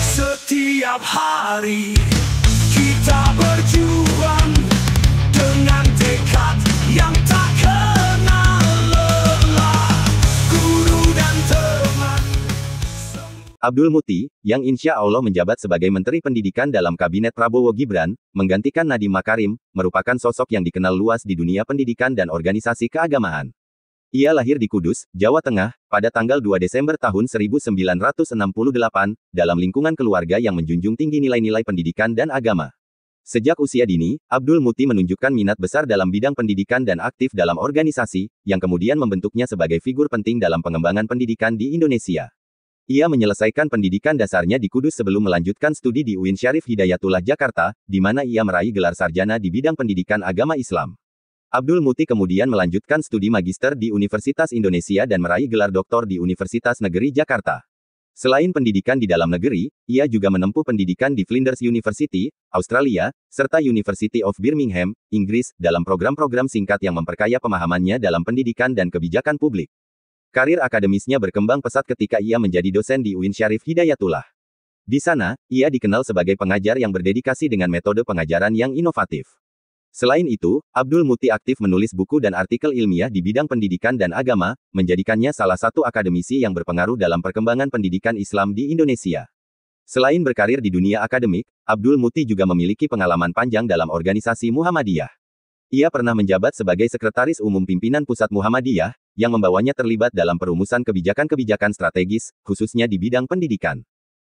Setiap hari kita berjuang dengan tekad yang tak kenal lelah. Guru dan teman. Abdul Muti, yang insya Allah menjabat sebagai Menteri Pendidikan dalam Kabinet Prabowo Gibran, menggantikan Nadiem Makarim, merupakan sosok yang dikenal luas di dunia pendidikan dan organisasi keagamaan. Ia lahir di Kudus, Jawa Tengah, pada tanggal 2 Desember tahun 1968, dalam lingkungan keluarga yang menjunjung tinggi nilai-nilai pendidikan dan agama. Sejak usia dini, Abdul Muti menunjukkan minat besar dalam bidang pendidikan dan aktif dalam organisasi, yang kemudian membentuknya sebagai figur penting dalam pengembangan pendidikan di Indonesia. Ia menyelesaikan pendidikan dasarnya di Kudus sebelum melanjutkan studi di UIN Syarif Hidayatullah Jakarta, di mana ia meraih gelar sarjana di bidang pendidikan agama Islam. Abdul Muti kemudian melanjutkan studi magister di Universitas Indonesia dan meraih gelar doktor di Universitas Negeri Jakarta. Selain pendidikan di dalam negeri, ia juga menempuh pendidikan di Flinders University, Australia, serta University of Birmingham, Inggris, dalam program-program singkat yang memperkaya pemahamannya dalam pendidikan dan kebijakan publik. Karir akademisnya berkembang pesat ketika ia menjadi dosen di UIN Syarif Hidayatullah. Di sana, ia dikenal sebagai pengajar yang berdedikasi dengan metode pengajaran yang inovatif. Selain itu, Abdul Muti aktif menulis buku dan artikel ilmiah di bidang pendidikan dan agama, menjadikannya salah satu akademisi yang berpengaruh dalam perkembangan pendidikan Islam di Indonesia. Selain berkarir di dunia akademik, Abdul Muti juga memiliki pengalaman panjang dalam organisasi Muhammadiyah. Ia pernah menjabat sebagai Sekretaris Umum Pimpinan Pusat Muhammadiyah, yang membawanya terlibat dalam perumusan kebijakan-kebijakan strategis, khususnya di bidang pendidikan.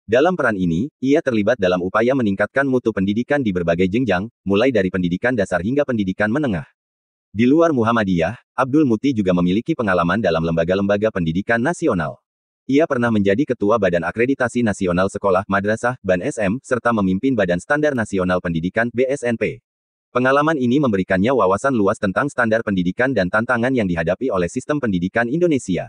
Dalam peran ini, ia terlibat dalam upaya meningkatkan mutu pendidikan di berbagai jenjang, mulai dari pendidikan dasar hingga pendidikan menengah. Di luar Muhammadiyah, Abdul Muti juga memiliki pengalaman dalam lembaga-lembaga pendidikan nasional. Ia pernah menjadi Ketua Badan Akreditasi Nasional Sekolah Madrasah, BAN SM, serta memimpin Badan Standar Nasional Pendidikan, BSNP. Pengalaman ini memberikannya wawasan luas tentang standar pendidikan dan tantangan yang dihadapi oleh sistem pendidikan Indonesia.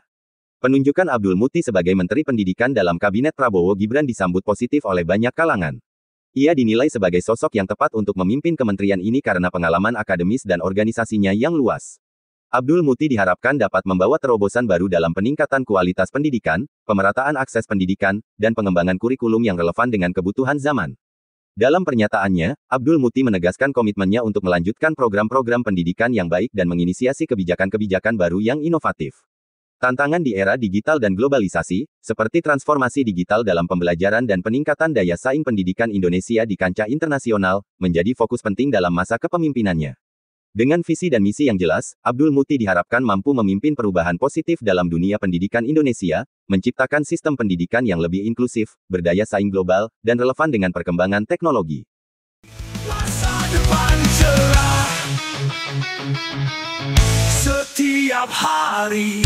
Penunjukan Abdul Muti sebagai Menteri Pendidikan dalam Kabinet Prabowo Gibran disambut positif oleh banyak kalangan. Ia dinilai sebagai sosok yang tepat untuk memimpin kementerian ini karena pengalaman akademis dan organisasinya yang luas. Abdul Muti diharapkan dapat membawa terobosan baru dalam peningkatan kualitas pendidikan, pemerataan akses pendidikan, dan pengembangan kurikulum yang relevan dengan kebutuhan zaman. Dalam pernyataannya, Abdul Muti menegaskan komitmennya untuk melanjutkan program-program pendidikan yang baik dan menginisiasi kebijakan-kebijakan baru yang inovatif. Tantangan di era digital dan globalisasi, seperti transformasi digital dalam pembelajaran dan peningkatan daya saing pendidikan Indonesia di kancah internasional, menjadi fokus penting dalam masa kepemimpinannya. Dengan visi dan misi yang jelas, Abdul Muti diharapkan mampu memimpin perubahan positif dalam dunia pendidikan Indonesia, menciptakan sistem pendidikan yang lebih inklusif, berdaya saing global, dan relevan dengan perkembangan teknologi. Masa depan cerah. Setiap hari